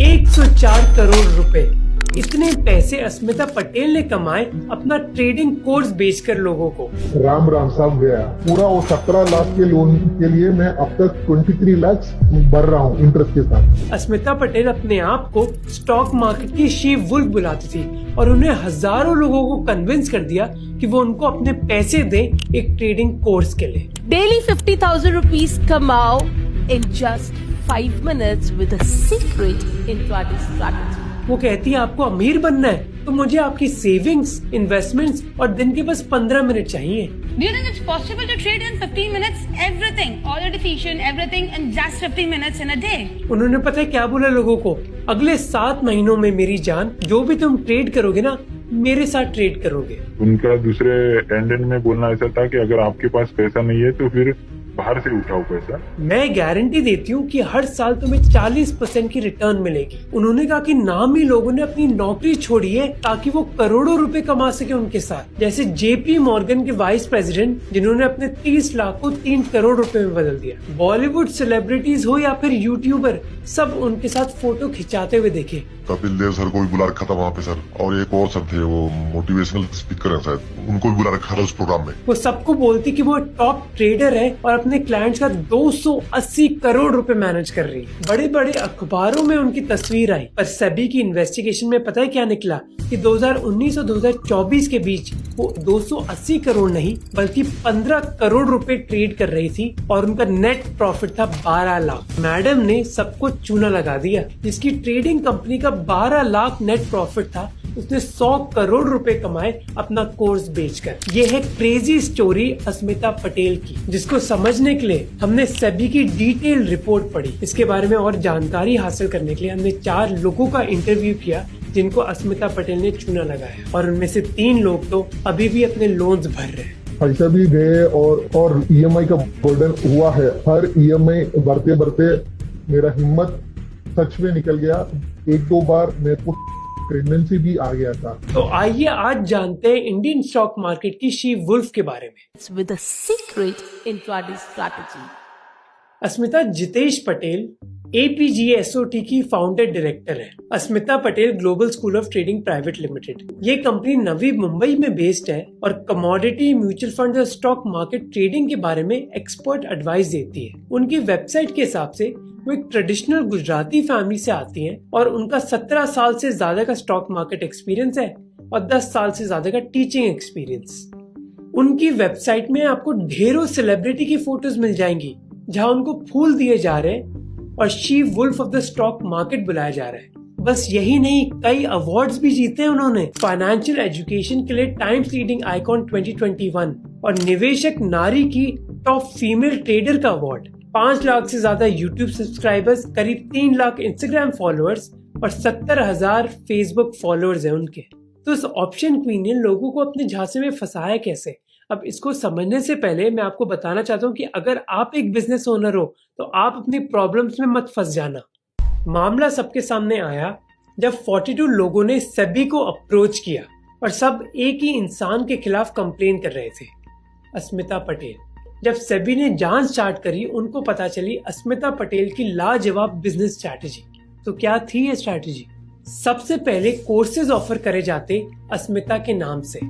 104 करोड़ रुपए। इतने पैसे अस्मिता पटेल ने कमाए अपना ट्रेडिंग कोर्स बेचकर लोगों को। राम राम साहब गया पूरा वो 17 लाख के लोन के लिए मैं अब तक 23 लाख भर रहा हूँ इंटरेस्ट के साथ। अस्मिता पटेल अपने आप को स्टॉक मार्केट की शी वुल्फ बुलाती थी और उन्हें हजारों लोगों को कन्विंस कर दिया कि वो उनको अपने पैसे दें एक ट्रेडिंग कोर्स के लिए। डेली 50,000 rupees कमाओ in just 5 minutes with a secret intraday strategy। वो कहती है आपको अमीर बनना है तो मुझे आपकी सेविंग्स, इन्वेस्टमेंट्स और दिन के बस 15 मिनट चाहिए। Do you think it's possible to trade in 15 minutes? Everything, all your decision, everything in just 15 minutes in a day. उन्होंने पता है क्या बोला लोगों को, अगले 7 महीनों में मेरी जान, जो भी तुम ट्रेड करोगे ना मेरे साथ ट्रेड करोगे। उनका दूसरे एंड में बोलना ऐसा था कि अगर आपके पास पैसा नहीं है तो फिर बाहर से उठाओ पैसा। मैं गारंटी देती हूँ कि हर साल तुम्हें 40% की रिटर्न मिलेगी। उन्होंने कहा कि नामी लोगों ने अपनी नौकरी छोड़ी है ताकि वो करोड़ों रुपए कमा सके उनके साथ, जैसे जेपी मॉर्गन के वाइस प्रेसिडेंट जिन्होंने अपने 30 लाख को 3 करोड़ रुपए में बदल दिया। बॉलीवुड सेलिब्रिटीज हो या फिर यूट्यूबर, सब उनके साथ फोटो खिंचाते हुए देखे। कपिल देव सर को भी बुला रखा था वहाँ पे सर, और एक और सर थे वो मोटिवेशनल स्पीकर है शायद, उनको भी बुला रखा था उस प्रोग्राम में। वो सबको बोलती कि वो टॉप ट्रेडर है और अपने क्लाइंट्स का 280 करोड़ रुपए मैनेज कर रही है। बड़े बड़े अखबारों में उनकी तस्वीर आई, पर सेबी की इन्वेस्टिगेशन में पता है क्या निकला कि 2019 और 2024 के बीच वो 280 करोड़ नहीं बल्कि 15 करोड़ रुपए ट्रेड कर रही थी और उनका नेट प्रॉफिट था 12 लाख। मैडम ने सबको चूना लगा दिया। जिसकी ट्रेडिंग कंपनी का 12 लाख नेट प्रॉफिट था उसने 100 करोड़ रुपए कमाए अपना कोर्स बेचकर। ये है क्रेजी स्टोरी अस्मिता पटेल की, जिसको समझने के लिए हमने सेबी की डिटेल रिपोर्ट पढ़ी। इसके बारे में और जानकारी हासिल करने के लिए हमने 4 लोगों का इंटरव्यू किया जिनको अस्मिता पटेल ने चूना लगाया, और उनमें से 3 लोग तो अभी भी अपने लोन्स भर रहे हैं। पैसा भी गए और ईएमआई का बर्डन हुआ है। हर ईएमआई भरते भरते मेरा हिम्मत सच में निकल गया। 1-2 बार मेरे को प्रेगनेंसी भी आ गया था। तो आइए आज जानते हैं इंडियन स्टॉक मार्केट की शी वुल्फ के बारे में। With a secret intraday strategy। Asmita Jitesh Patel APGSOT की फाउंडर डायरेक्टर है। Asmita Patel global school of trading private limited, ये कंपनी नवी मुंबई में बेस्ड है और कमोडिटी, म्यूचुअल फंड और स्टॉक मार्केट ट्रेडिंग के बारे में एक्सपर्ट एडवाइस देती है। उनकी वेबसाइट के हिसाब से वो एक ट्रेडिशनल गुजराती फैमिली से आती हैं और उनका 17 साल से ज्यादा का स्टॉक मार्केट एक्सपीरियंस है और 10 साल से ज्यादा का टीचिंग एक्सपीरियंस। उनकी वेबसाइट में आपको ढेरों सेलिब्रिटी की फोटोज मिल जाएंगी जहां उनको फूल दिए जा रहे हैं और she wolf of the stock market बुलाया जा रहा है। बस यही नहीं, कई अवार्ड्स भी जीते हैं उन्होंने। फाइनेंशियल एजुकेशन के लिए टाइम्स लीडिंग आइकॉन 2021 और निवेशक नारी की टॉप फीमेल ट्रेडर का अवार्ड। 5 लाख से ज्यादा यूट्यूब सब्सक्राइबर्स, करीब 3 लाख इंस्टाग्राम फॉलोअर्स और 70,000 फेसबुक फॉलोअर्स हैं उनके। तो इस ऑप्शन क्वीन ने लोगों को अपने झांसे में फंसाया कैसे? अब इसको समझने से पहले मैं आपको बताना चाहता हूँ कि अगर आप एक बिजनेस ओनर हो तो आप अपनी प्रॉब्लम्स में मत फंस जाना। मामला सबके सामने आया जब 42 लोगों ने सेबी को अप्रोच किया और सब एक ही इंसान के खिलाफ कंप्लेन कर रहे थे, अस्मिता पटेल। जब सेबी ने जांच स्टार्ट करी उनको पता चली अस्मिता पटेल की लाजवाब बिजनेस स्ट्रैटेजी। तो क्या थी ये स्ट्रैटेजी? सबसे पहले कोर्सेज ऑफर करे जाते अस्मिता के नाम से,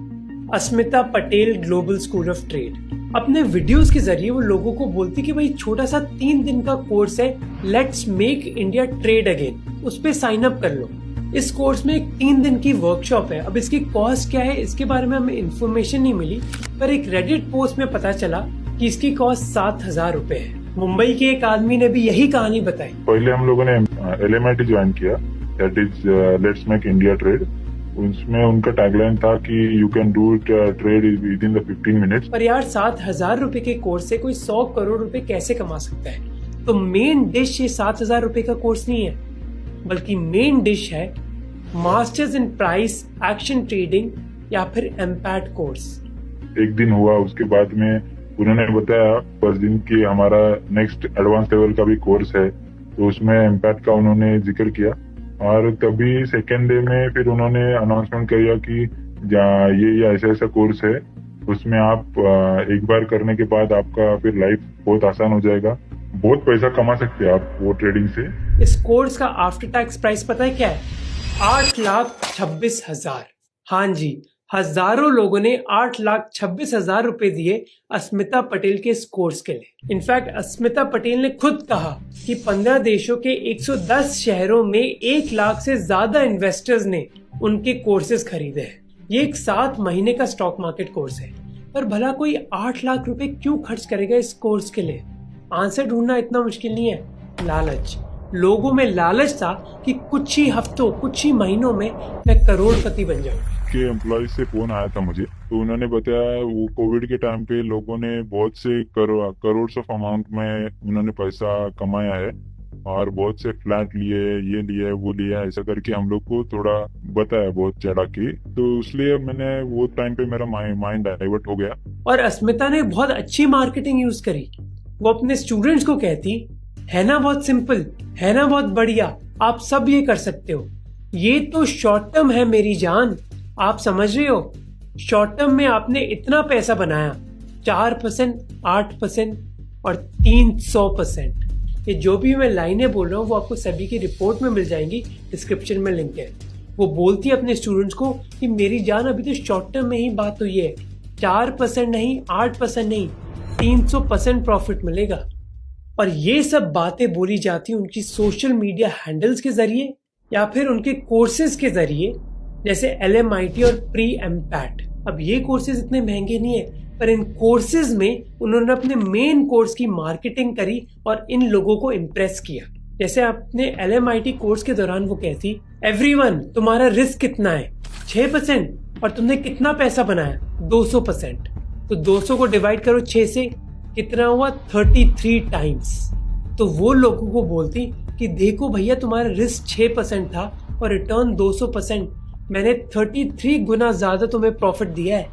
Asmita Patel global school of trade. अपने वीडियोस के जरिए वो लोगों को बोलती कि भाई छोटा सा 3 दिन का कोर्स है, let's make India trade again, उस पे साइन अप कर लो। इस कोर्स में एक 3 दिन की वर्कशॉप है। अब इसकी कॉस्ट क्या है इसके बारे में हमें इन्फॉर्मेशन नहीं मिली, पर एक रेडिट पोस्ट में पता चला कि इसकी कॉस्ट 7,000 रुपए है। मुंबई के एक आदमी ने भी यही कहानी बताई। पहले हम लोगों ने LMIT ज्वाइन किया, that is let's make India trade. उसमें उनका टैगलाइन था कि you can do trade with in the 15 minutes. पर यार 7,000 रुपए के कोर्स से कोई 100 करोड़ रुपए कैसे कमा सकता है? तो मेन डिश ये 7,000 रुपए का कोर्स नहीं है, बल्कि मेन डिश है masters in price action trading या फिर एम्पैट कोर्स। एक दिन हुआ, उसके बाद में उन्होंने बताया 1 दिन की हमारा नेक्स्ट एडवांस लेवल का भी कोर्स है, तो उसमें एम्पैट का उन्होंने जिक्र किया। और तभी सेकेंड डे में फिर उन्होंने अनाउंसमेंट किया कि ये ऐसा कोर्स है, उसमें आप एक बार करने के बाद आपका फिर लाइफ बहुत आसान हो जाएगा, बहुत पैसा कमा सकते हैं आप वो ट्रेडिंग से। इस कोर्स का आफ्टर टैक्स प्राइस पता है क्या है? 8,26,000। हाँ जी, हजारों लोगों ने 8,26,000 रुपए दिए अस्मिता पटेल के इस कोर्स के लिए। इनफैक्ट अस्मिता पटेल ने खुद कहा कि 15 देशों के 110 शहरों में 1 लाख से ज्यादा इन्वेस्टर्स ने उनके कोर्सेज खरीदे हैं। ये एक 7 महीने का स्टॉक मार्केट कोर्स है। पर भला कोई 8 लाख रुपए क्यों खर्च करेगा इस कोर्स के लिए? आंसर ढूंढना इतना मुश्किल नहीं है, लालच। लोगों में लालच था कि कुछ ही हफ्तों, कुछ ही महीनों में मैं करोड़पति बन जाऊं। के एम्प्लॉय से फोन आया था मुझे, तो उन्होंने बताया वो कोविड के टाइम पे लोगों ने बहुत से करोड़ ऑफ अमाउंट में उन्होंने पैसा कमाया है और बहुत से फ्लैट लिए, ये लिए, वो लिया, ऐसा करके हम लोग को थोड़ा बताया बहुत चढ़ा के। तो इसलिए मैंने वो टाइम पे मेरा माइंड डाइवर्ट हो गया। और अस्मिता ने बहुत अच्छी मार्केटिंग यूज करी। वो अपने स्टूडेंट्स को कहती है ना बहुत सिंपल, है ना बहुत बढ़िया, आप सब ये कर सकते हो। ये तो शॉर्ट टर्म है मेरी जान, आप समझ रहे हो? शॉर्ट टर्म में आपने इतना पैसा बनाया, 4%, 8% और 300%। ये जो भी मैं लाइनें बोल रहा हूँ वो आपको सभी की रिपोर्ट में मिल जाएंगी, डिस्क्रिप्शन में लिंक है। वो बोलती है अपने स्टूडेंट्स को कि मेरी जान अभी तो शॉर्ट टर्म में ही बात हुई है, 4% नहीं, 8% नहीं, 300% प्रॉफिट मिलेगा। और ये सब बातें बोली जाती उनकी सोशल मीडिया हैंडल्स के जरिए या फिर उनके कोर्सेज के जरिए, जैसे LMIT और प्री-एमपैट। अब ये कोर्सेज इतने महंगे नहीं है, पर इन कोर्सेज में उन्होंने अपने मेन कोर्स की मार्केटिंग करी और इन लोगों को इम्प्रेस किया। जैसे अपने LMIT कोर्स के दौरान वो कहती, एवरीवन, तुम्हारा रिस्क कितना है? 6%। और तुमने कितना पैसा बनाया? 200%। तो 200 को डिवाइड करो 6 से, कितना हुआ? 33 टाइम्स। तो वो लोगों को बोलती कि देखो भैया, तुम्हारा रिस्क 6% था और रिटर्न 200%। मैंने 33 गुना ज्यादा तुम्हें प्रॉफिट दिया है।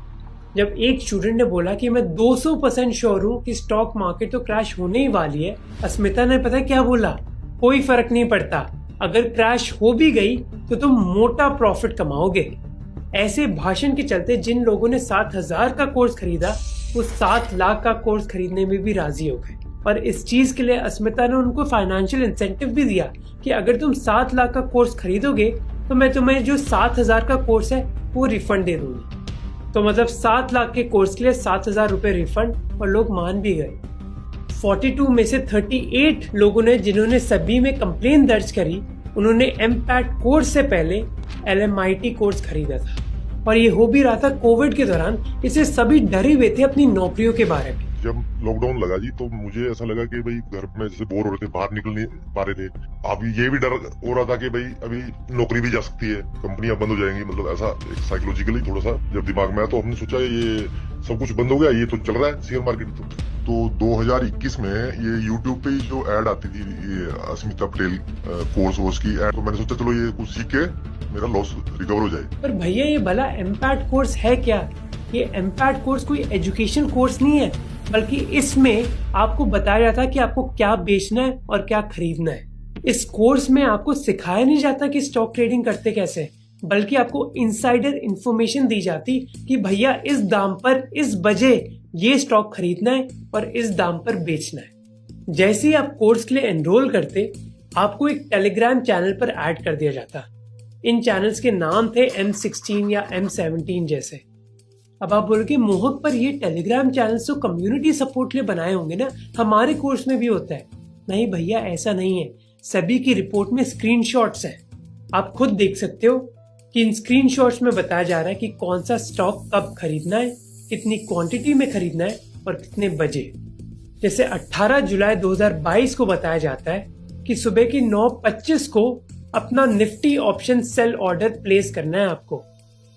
जब एक स्टूडेंट ने बोला कि मैं 200% श्योर हूं कि स्टॉक मार्केट तो क्रैश होने ही वाली है, अस्मिता ने पता है क्या बोला? कोई फर्क नहीं पड़ता, अगर क्रैश हो भी गई तो तुम मोटा प्रॉफिट कमाओगे। ऐसे भाषण के चलते जिन लोगों ने 7,000 का कोर्स खरीदा, वो 7 लाख का कोर्स खरीदने में भी राजी हो गए। और इस चीज के लिए अस्मिता ने उनको फाइनेंशियल इंसेंटिव भी दिया कि अगर तुम 7 लाख का कोर्स खरीदोगे तो मैं तुम्हें जो 7,000 का कोर्स है वो रिफंड दे दूंगी। तो मतलब 7 लाख के कोर्स के लिए 7,000 रुपए रिफंड, और लोग मान भी गए। 42 में से 38 लोगों ने, जिन्होंने सभी में कंप्लेन दर्ज करी, उन्होंने एमपैट कोर्स से पहले LMIT कोर्स खरीदा था। और ये हो भी रहा था कोविड के दौरान। इसे सभी डरे हुए थे अपनी नौकरियों के बारे में। जब लॉकडाउन लगा जी, तो मुझे ऐसा लगा कि भाई घर में जैसे बोर हो रहे थे, बाहर निकल नहीं पा रहे थे। अब ये भी डर हो रहा था कि भाई अभी नौकरी भी जा सकती है, कंपनियां बंद हो जाएंगी, मतलब ऐसा एक साइकोलॉजिकली थोड़ा सा जब दिमाग में आया, तो हमने सोचा ये सब कुछ बंद हो गया, ये तो चल रहा है शेयर मार्केट। तो 2021 में ये यूट्यूब पे जो एड आती थी, ये अस्मिता पटेल कोर्स की एड, तो मैंने सोचा चलो ये कुछ सीख के मेरा लॉस रिकवर हो जाए। पर भैया, ये भला एमपैट कोर्स है क्या? ये एमपैट कोर्स कोई एजुकेशन कोर्स नहीं है, बल्कि इसमें आपको बताया जाता है कि आपको क्या बेचना है और क्या खरीदना है। इस कोर्स में आपको सिखाया नहीं जाता कि स्टॉक ट्रेडिंग करते कैसे, बल्कि आपको इनसाइडर इंफॉर्मेशन दी जाती कि भैया इस दाम पर, इस बजे ये स्टॉक खरीदना है और इस दाम पर बेचना है। जैसे ही आप कोर्स के लिए एनरोल करते, आपको एक टेलीग्राम चैनल पर ऐड कर दिया जाता। इन चैनल्स के नाम थे M16 या M17 जैसे। अब आप बोलोगे मोहक, पर ये टेलीग्राम चैनल्स तो कम्युनिटी सपोर्ट लिए बनाए होंगे ना, हमारे कोर्स में भी होता है। नहीं भैया, ऐसा नहीं है। सभी की रिपोर्ट में स्क्रीनशॉट्स हैं, आप खुद देख सकते हो कि इन स्क्रीनशॉट्स में बताया जा रहा है कि कौन सा स्टॉक कब खरीदना है, कितनी क्वांटिटी में खरीदना है और कितने बजे। जैसे 18 जुलाई 2022 को बताया जाता है कि सुबह की 9:25 को अपना Nifty option sell order place करना है आपको।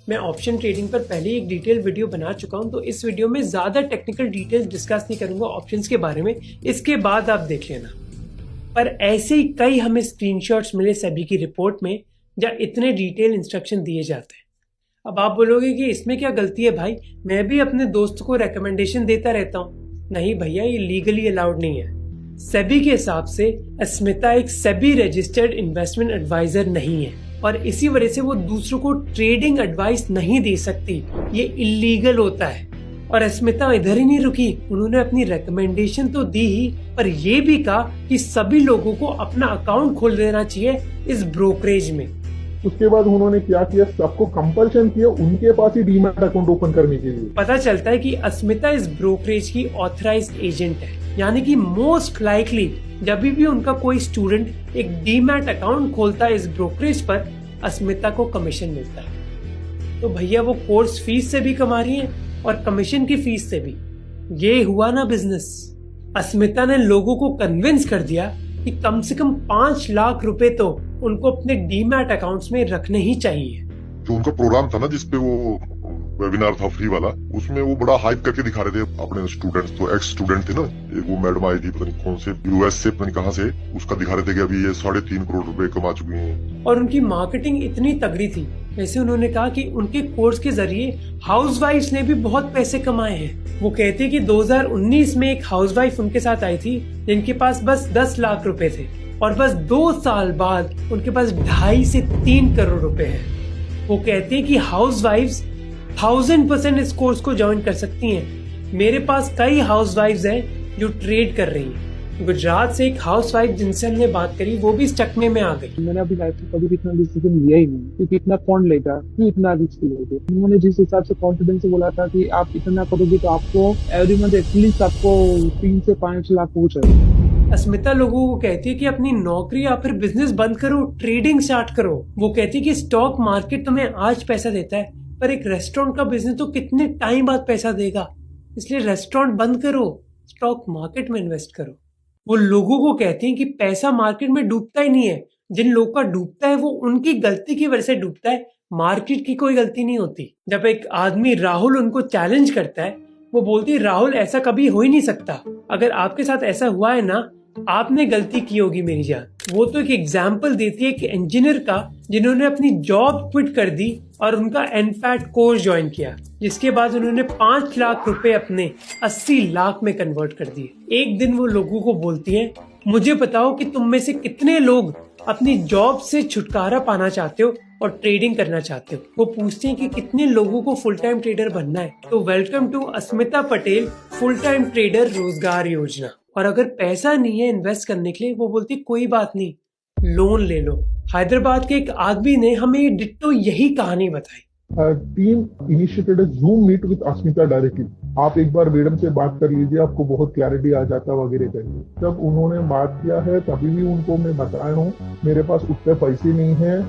मैं ऑप्शन ट्रेडिंग पर पहले एक डिटेल वीडियो बना चुका हूं, तो इस वीडियो में ज्यादा टेक्निकल डिटेल्स डिस्कस नहीं करूंगा ऑप्शंस के बारे में, इसके बाद आप देख लेना। पर ऐसे ही कई हमें स्क्रीनशॉट्स मिले सभी की रिपोर्ट में, जहां इतने डिटेल इंस्ट्रक्शन दिए जाते हैं। अब आप बोलोगे कि इसमें क्या गलती है भाई, मैं भी अपने दोस्त को रिकमेंडेशन देता रहता हूँ। नहीं भैया, ये लीगली अलाउड नहीं है। सेबी के हिसाब से अस्मिता एक सेबी रजिस्टर्ड इन्वेस्टमेंट एडवाइजर नहीं है और इसी वजह से वो दूसरों को ट्रेडिंग एडवाइस नहीं दे सकती। ये इलीगल होता है। और अस्मिता इधर ही नहीं रुकी, उन्होंने अपनी रिकमेंडेशन तो दी ही, पर ये भी कहा कि सभी लोगों को अपना अकाउंट खोल देना चाहिए इस ब्रोकरेज में। उसके बाद उन्होंने क्या किया, सबको कंपल्शन किया उनके पास ही डीमैट अकाउंट ओपन करने के लिए। पता चलता है कि अस्मिता इस ब्रोकरेज की ऑथराइज्ड एजेंट है, यानी कि मोस्ट लाइकली जब भी उनका कोई स्टूडेंट एक डीमैट अकाउंट खोलता है इस ब्रोकरेज पर, अस्मिता को कमीशन मिलता है। तो भैया वो कोर्स फीस से भी कमा रही है और कमीशन की फीस से भी। ये हुआ ना बिजनेस। अस्मिता ने लोगों को कन्विंस कर दिया कि कम से कम 5 लाख रुपए तो उनको अपने डीमैट अकाउंट्स में रखने ही चाहिए। जो उनका प्रोग्राम था ना जिसपे वो वेबिनार था फ्री वाला, उसमें वो बड़ा हाइप करके दिखा रहे थे अपने स्टूडेंट्स। तो एक्स स्टूडेंट थे ना, एक वो मैडम आई थी, पता नहीं कौन से यूएस से, पता नहीं कहाँ से, उसका दिखा रहे थे कि अभी ये 3.5 करोड़ रुपए कमा चुकी हैं। और उनकी मार्केटिंग इतनी तगड़ी थी, जैसे उन्होंने कहा कि उनके कोर्स के जरिए हाउसवाइफ्स ने भी बहुत पैसे कमाए हैं। वो कहते हैं कि 2019 में एक हाउसवाइफ उनके साथ आई थी जिनके पास बस 10 लाख रुपए थे और बस 2 साल बाद उनके पास 2.5 से 3 करोड़ रुपए हैं। वो कहते हैं कि हाउसवाइफ्स 1000% इस कोर्स को ज्वाइन कर सकती हैं। मेरे पास कई हाउसवाइफ्स हैं जो ट्रेड कर रही हैं। गुजरात से एक हाउसवाइफ जिनसे हमने बात करी, वो भी इस चकमे में आ गई। मैंने अभी लाइफ में कभी इतना डिसीजन लिया ही नहीं, क्योंकि इतना कौन लेगा, क्यों इतना रिस्क लोगे। उन्होंने जिस हिसाब से कॉन्फिडेंस से बोला था कि आप इतना करोगे तो आपको एवरी मंथ एटलीस्ट आपको 3 से 5 लाख हो जाएगा। अस्मिता लोगों को कहती है कि अपनी नौकरी या फिर बिजनेस बंद करो, ट्रेडिंग स्टार्ट करो। वो कहती है कि स्टॉक मार्केट तुम्हें आज पैसा देता है, पर एक रेस्टोरेंट का बिजनेस तो कितने टाइम बाद पैसा देगा, इसलिए रेस्टोरेंट बंद करो, स्टॉक मार्केट में इन्वेस्ट करो। वो लोगों को कहते हैं कि पैसा मार्केट में डूबता ही नहीं है, जिन लोगों का डूबता है वो उनकी गलती की वजह से डूबता है, मार्केट की कोई गलती नहीं होती। जब एक आदमी राहुल उनको चैलेंज करता है, वो बोलती है राहुल ऐसा कभी हो ही नहीं सकता, अगर आपके साथ ऐसा हुआ है ना, आपने गलती की होगी मेरी जान। वो तो एक एग्जाम्पल देती है कि इंजीनियर का जिन्होंने अपनी जॉब क्विट कर दी और उनका एनफैट कोर्स ज्वाइन किया, जिसके बाद उन्होंने 5 लाख रुपए अपने 80 लाख में कन्वर्ट कर दिए। एक दिन वो लोगों को बोलती है, मुझे बताओ कि तुम में से कितने लोग अपनी जॉब से छुटकारा पाना चाहते हो और ट्रेडिंग करना चाहते हो। वो पूछते हैं कि कितने लोगों को फुल टाइम ट्रेडर बनना है। तो welcome to Asmita Patel full time trader रोजगार योजना। और अगर पैसा नहीं है इन्वेस्ट करने के लिए, वो बोलती कोई बात नहीं, लोन ले लो। हैदराबाद के एक आदमी ने हमें डिट्टो यही कहानी बताई। Team initiated zoom meet with Asmita directly. आप एक बार मैडम से बात कर लीजिए, आपको बहुत क्लैरिटी आ जाता वगैरह करके। जब उन्होंने बात किया है तभी भी उनको मैं बताया हूँ मेरे पास उतने पैसे नहीं है,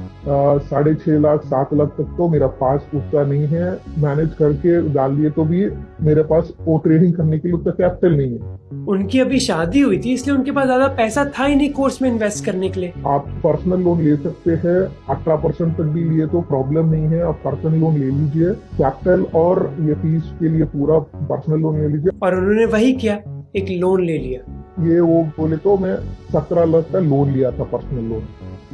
6.5 लाख 7 लाख तक तो मेरा पास उतना नहीं है, मैनेज करके डाल दिए तो भी मेरे पास वो ट्रेडिंग करने के लिए उतना कैपिटल नहीं है। उनकी अभी शादी हुई थी, इसलिए उनके पास ज्यादा पैसा था ही नहीं कोर्स में इन्वेस्ट करने के लिए। आप पर्सनल लोन ले सकते हैं, 18% तक भी लिए तो प्रॉब्लम नहीं है, आप पर्सनल लोन ले लीजिए, कैपिटल और ये फीस के लिए पूरा पर्सनल लोन ले लीजिए। और उन्होंने वही किया, एक लोन ले लिया। ये वो बोले तो मैं 17 लाख का लोन लिया था, पर्सनल लोन।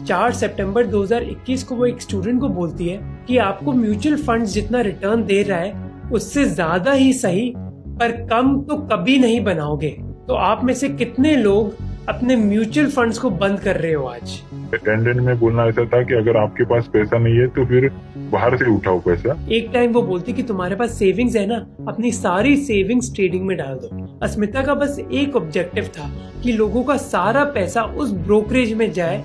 4 सितंबर 2021 को वो एक स्टूडेंट को बोलती है कि आपको म्यूचुअल फंड्स जितना रिटर्न दे रहा है उससे ज्यादा ही सही, पर कम तो कभी नहीं बनाओगे। तो आप में से कितने लोग अपने म्यूचुअल फंड्स को बंद कर रहे हो आज? अटेंडेंट में बोलना ऐसा था कि अगर आपके पास पैसा नहीं है तो फिर बाहर से उठाओ पैसा। एक टाइम वो बोलती कि तुम्हारे पास सेविंग्स है ना, अपनी सारी सेविंग्स ट्रेडिंग में डाल दो। अस्मिता का बस एक ऑब्जेक्टिव था कि लोगों का सारा पैसा उस ब्रोकरेज में जाए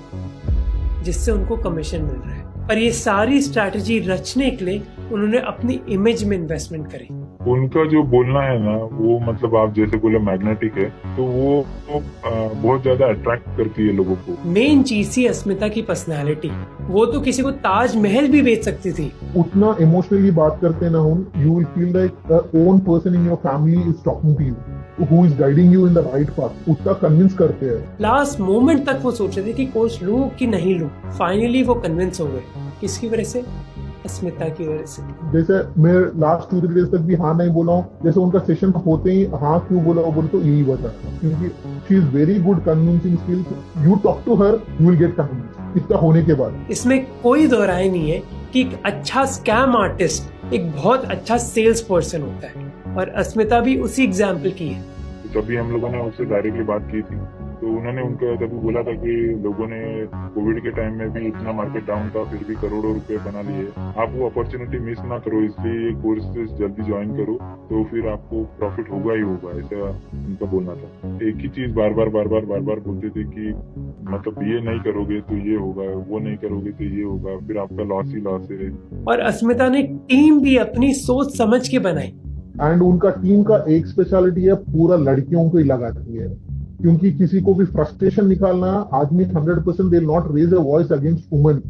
जिससे उनको कमीशन मिल रहा है। पर ये सारी स्ट्रैटेजी रचने के लिए उन्होंने अपनी इमेज में इन्वेस्टमेंट करी। उनका जो बोलना है ना, वो मतलब आप जैसे बोले मैग्नेटिक है, तो वो बहुत ज्यादा अट्रैक्ट करती है लोगों को। मेन चीज थी अस्मिता की पर्सनालिटी। वो तो किसी को ताजमहल भी बेच सकती थी। उतना इमोशनली बात करते ना हो, you will feel like own person in your family is talking to you, who is guiding you in the right path. उतना कन्विंस करते हैं। लास्ट मोमेंट तक वो सोच रहे थे कि कोर्स लूं कि नहीं लूं। फाइनली वो कन्विंस हो गए। किसकी वजह से? अस्मिता की वजह से। जैसे मैं लास्ट 2-3 डेज तक भी हाँ नहीं बोला हूँ, जैसे उनका सेशन होते ही हाँ क्यों बोला, वो बोले तो यही बता, क्योंकि she is very good convincing skills. You talk to her, you will get convince. इतना होने के बाद इसमें कोई दो राय नहीं है कि एक अच्छा स्कैम आर्टिस्ट एक बहुत अच्छा सेल्स पर्सन होता है, और अस्मिता भी उसी एग्जाम्पल की है। तभी हम लोगों ने उससे डायरेक्टली बात की थी, तो उन्होंने उनको तभी बोला था कि लोगों ने कोविड के टाइम में भी इतना मार्केट डाउन था, फिर भी करोड़ों रुपए बना लिए। आप वो अपॉर्चुनिटी मिस ना करो, इसलिए ये कोर्सेज जल्दी ज्वाइन करो, तो फिर आपको प्रॉफिट होगा ही होगा, ऐसा उनका बोलना था। एक ही चीज बार बार बोलते थे कि मतलब ये नहीं करोगे तो ये होगा, वो नहीं करोगे तो ये होगा, फिर आपका लॉस ही लॉस है। और अस्मिता ने टीम भी अपनी सोच समझ के बनाई। एंड उनका टीम का एक स्पेशलिटी है, पूरा लड़कियों को ही लगाती है, क्योंकि किसी को भी फ्रस्ट्रेशन निकालना, आदमी 100% they not raise a voice against women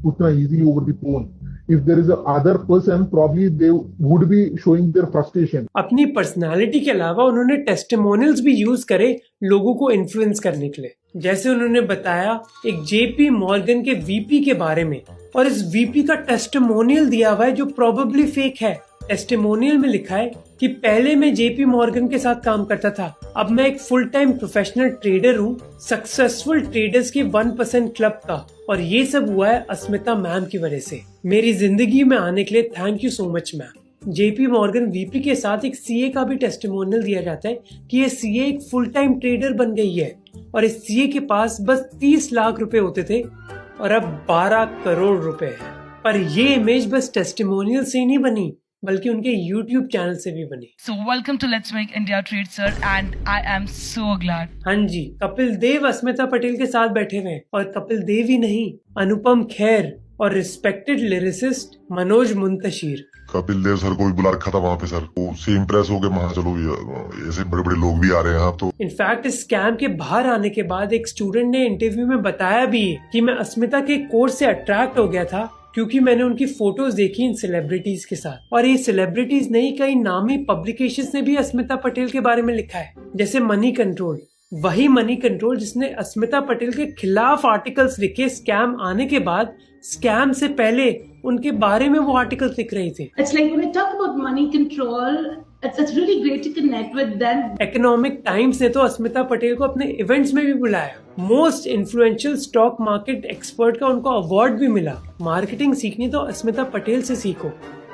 उतना easily over the phone. If there is a other person, probably they would be showing their frustration. अपनी पर्सनालिटी के अलावा उन्होंने टेस्टिमोनियल्स भी यूज करे लोगों को इन्फ्लुएंस करने के लिए। जैसे उन्होंने बताया एक जेपी मॉर्गन के वीपी के बारे में, और इस वीपी का टेस्टिमोनियल दिया हुआ है जो प्रोबेबली फेक है। टेस्टिमोनियल में लिखा है कि पहले मैं जेपी मॉर्गन के साथ काम करता था, अब मैं एक फुल टाइम प्रोफेशनल ट्रेडर हूँ, सक्सेसफुल ट्रेडर्स के 1% क्लब का, और ये सब हुआ है अस्मिता मैम की वजह से। मेरी जिंदगी में आने के लिए thank you so much ma'am. JP Morgan VP के साथ एक सीए का भी टेस्टिमोनियल दिया जाता है कि ये सीए एक फुल टाइम ट्रेडर बन गई है, और इस सीए के पास बस 30 लाख रुपए होते थे और अब 12 करोड़ रुपए है। पर ये इमेज बस टेस्टिमोनियल से ही नहीं बनी, बल्कि उनके YouTube चैनल से भी बनी। So welcome to Let's Make India Trade, sir, and I am so glad. हाँ जी, कपिल देव अस्मिता पटेल के साथ बैठे हुए हैं, और कपिल देव ही नहीं, अनुपम खेर और respected lyricist Manoj Muntashir. Kapil Dev sir को भी बुला रखा था वहाँ पे सर, वो से इम्प्रेस हो गए, वहाँ चलो ऐसे बड़े बड़े लोग भी आ रहे हैं यहाँ तो। इनफैक्ट इस स्कैम के बाहर आने के बाद एक स्टूडेंट ने इंटरव्यू में बताया भी कि मैं अस्मिता के कोर्स से अट्रैक्ट हो गया था क्योंकि मैंने उनकी फोटोज देखी इन सेलिब्रिटीज के साथ, और ये सेलिब्रिटीज नहीं, कई नामी पब्लिकेशंस ने भी अस्मिता पटेल के बारे में लिखा है, जैसे मनी कंट्रोल। वही मनी कंट्रोल जिसने अस्मिता पटेल के खिलाफ आर्टिकल्स लिखे स्कैम आने के बाद, स्कैम से पहले उनके बारे में वो आर्टिकल्स लिख रही थी। It's like when I talk about money control, it's really great to connect with them. Economic times ने तो अस्मिता पटेल को अपने इवेंट्स में भी बुलाया। Most influential stock market expert का उनको अवार्ड भी मिला। मार्केटिंग सीखनी तो अस्मिता पटेल से सीखो,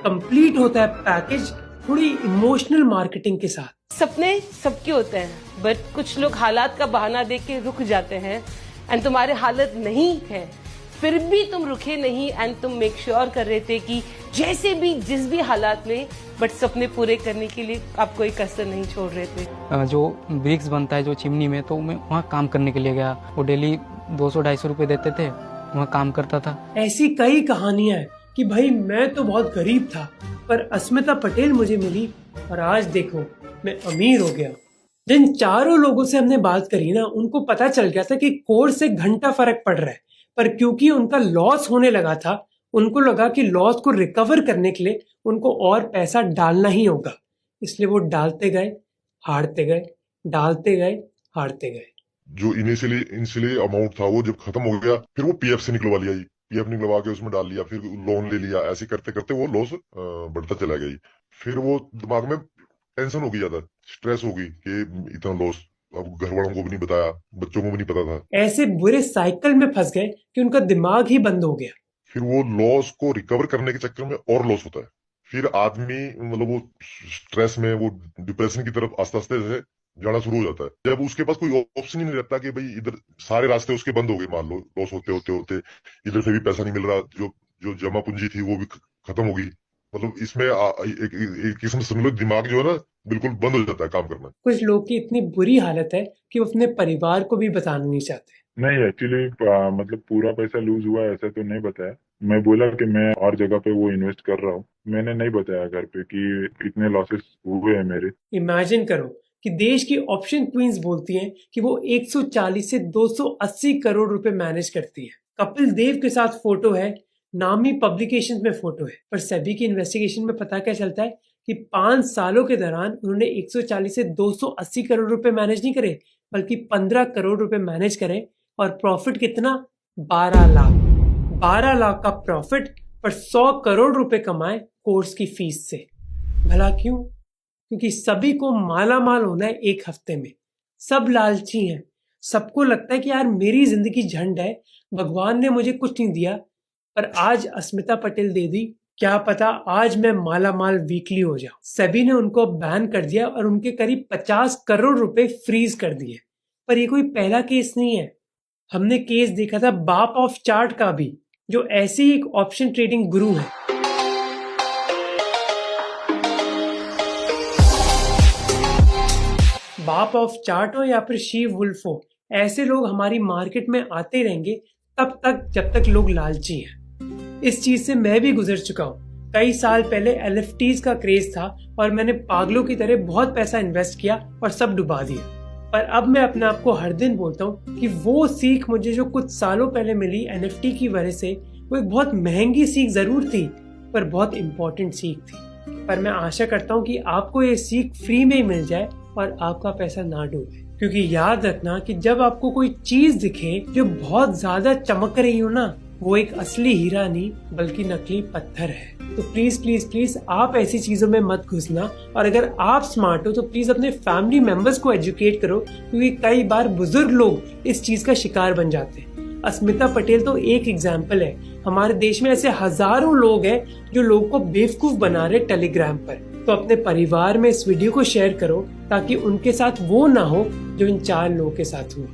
कंप्लीट होता है पैकेज थोड़ी इमोशनल मार्केटिंग के साथ। सपने सबके होते हैं, बट कुछ लोग हालात का बहाना देके के रुक जाते हैं, एंड तुम्हारे हालत नहीं है, फिर भी तुम रुके नहीं, एंड तुम मेक श्योर कर रहे थे कि जैसे भी जिस भी हालात में, बट सपने पूरे करने के लिए आप कोई कसर नहीं छोड़ रहे थे। जो ब्रिक्स बनता है जो चिमनी में, तो मैं वहाँ काम करने के लिए गया। वो डेली 200-250 रुपए देते थे, वहाँ काम करता था। ऐसी कई कहानियां हैं कि भाई मैं तो बहुत गरीब था, पर अस्मिता पटेल मुझे मिली और आज देखो मैं अमीर हो गया। जिन चारों लोगों से हमने बात करी ना, उनको पता चल गया था कि कोर्स से घंटा फर्क पड़ रहा है, पर क्योंकि उनका लॉस होने लगा था, उनको लगा कि लॉस को रिकवर करने के लिए उनको और पैसा डालना ही होगा, इसलिए वो डालते गए, हारते गए, डालते गए, हारते गए। जो इनिशियली अमाउंट था वो जब खत्म हो गया, फिर वो पीएफ से निकलवा लिया, पीएफ निकलवा के उसमें डाल लिया, फिर लोन ले लिया, ऐसे करते करते वो लॉस बढ़ता चला गई। फिर वो दिमाग में टेंशन हो गई, ज्यादा स्ट्रेस हो गई कि इतना लॉस, अब घर वालों को भी नहीं बताया, बच्चों को भी नहीं पता था। ऐसे बुरे साइकिल में फंस गए कि उनका दिमाग ही बंद हो गया। फिर वो लॉस को रिकवर करने के चक्कर में और लॉस होता है, फिर आदमी मतलब वो स्ट्रेस में, वो डिप्रेशन की तरफ आस्ते आस्ते जाना शुरू हो जाता है। जब उसके पास कोई ऑप्शन ही नहीं रहता कि भाई इधर सारे रास्ते उसके बंद हो गए, मान लो लॉस होते होते होते इधर से भी पैसा नहीं मिल रहा, जो जमा पूंजी थी वो भी खत्म हो गई, मतलब इसमें एक किस्म से समझ लो दिमाग जो है ना बिल्कुल बंद हो जाता है काम करना। कुछ लोग की इतनी बुरी हालत है कि वो अपने परिवार को भी बताना नहीं चाहते। नहीं, एक्चुअली मतलब पूरा पैसा लूज हुआ ऐसा तो नहीं बताया। मैं बोला कि मैं और जगह पे वो इन्वेस्ट कर रहा हूँ, मैंने नहीं बताया घर पे कि इतने लॉसेस हुए हैं मेरे। इमेजिन करो कि देश की ऑप्शन क्वींस बोलती हैं कि वो 140 से 280 करोड़ रुपए मैनेज करती है। कपिल देव के साथ फोटो है, नामी पब्लिकेशंस में फोटो है, पर सेबी की इन्वेस्टिगेशन में पता क्या चलता है कि 5 सालों के दौरान उन्होंने 140 से 280 करोड़ रुपए मैनेज नहीं करे, बल्कि 15 करोड़ रुपए मैनेज करे, और प्रॉफिट कितना 12 लाख का प्रॉफिट, पर 100 करोड़ रुपए कमाए कोर्स की फीस से। भला क्यों? क्योंकि सभी को माला माल होना है एक हफ्ते में। सब लालची हैं, सबको लगता है कि यार मेरी जिंदगी झंड है, भगवान ने मुझे कुछ नहीं दिया, पर आज अस्मिता पटेल दे दी, क्या पता आज मैं माला माल वीकली हो जाऊं। सेबी ने उनको बैन कर दिया और उनके करीब 50 करोड़ रुपए फ्रीज कर दिए। पर ये कोई पहला केस नहीं है। हमने केस देखा था बाप ऑफ चार्ट का भी, जो ऐसे ही एक ऑप्शन ट्रेडिंग गुरु है। बाप ऑफ चार्ट हो या फिर शिव वुल्फ हो, ऐसे लोग हमारी मार्केट में आते रहेंगे तब तक जब तक लोग लालची हैं। इस चीज से मैं भी गुजर चुका हूँ। कई साल पहले LFTs का क्रेज था और मैंने पागलों की तरह बहुत पैसा इन्वेस्ट किया और सब डुबा दिया। पर अब मैं अपने आप को हर दिन बोलता हूँ कि वो सीख मुझे जो कुछ सालों पहले मिली NFT की वजह से, वो एक बहुत महंगी सीख जरूर थी पर बहुत इंपॉर्टेंट सीख थी। पर मैं आशा करता हूँ कि आपको ये सीख फ्री में ही मिल जाए और आपका पैसा ना डूबे। क्योंकि याद रखना कि जब आपको कोई चीज दिखे जो बहुत ज्यादा चमक रही हो ना, वो एक असली हीरा नहीं बल्कि नकली पत्थर है। तो प्लीज प्लीज प्लीज आप ऐसी चीजों में मत घुसना। और अगर आप स्मार्ट हो तो प्लीज अपने फैमिली मेंबर्स को एजुकेट करो, क्योंकि कई बार बुजुर्ग लोग इस चीज का शिकार बन जाते हैं। अस्मिता पटेल तो एक एग्जाम्पल है। हमारे देश में ऐसे हजारों लोग हैं जो लोगों को बेवकूफ बना रहे टेलीग्राम पर। तो अपने परिवार में इस वीडियो को शेयर करो ताकि उनके साथ वो ना हो जो इन 4 लोगों के साथ हुआ।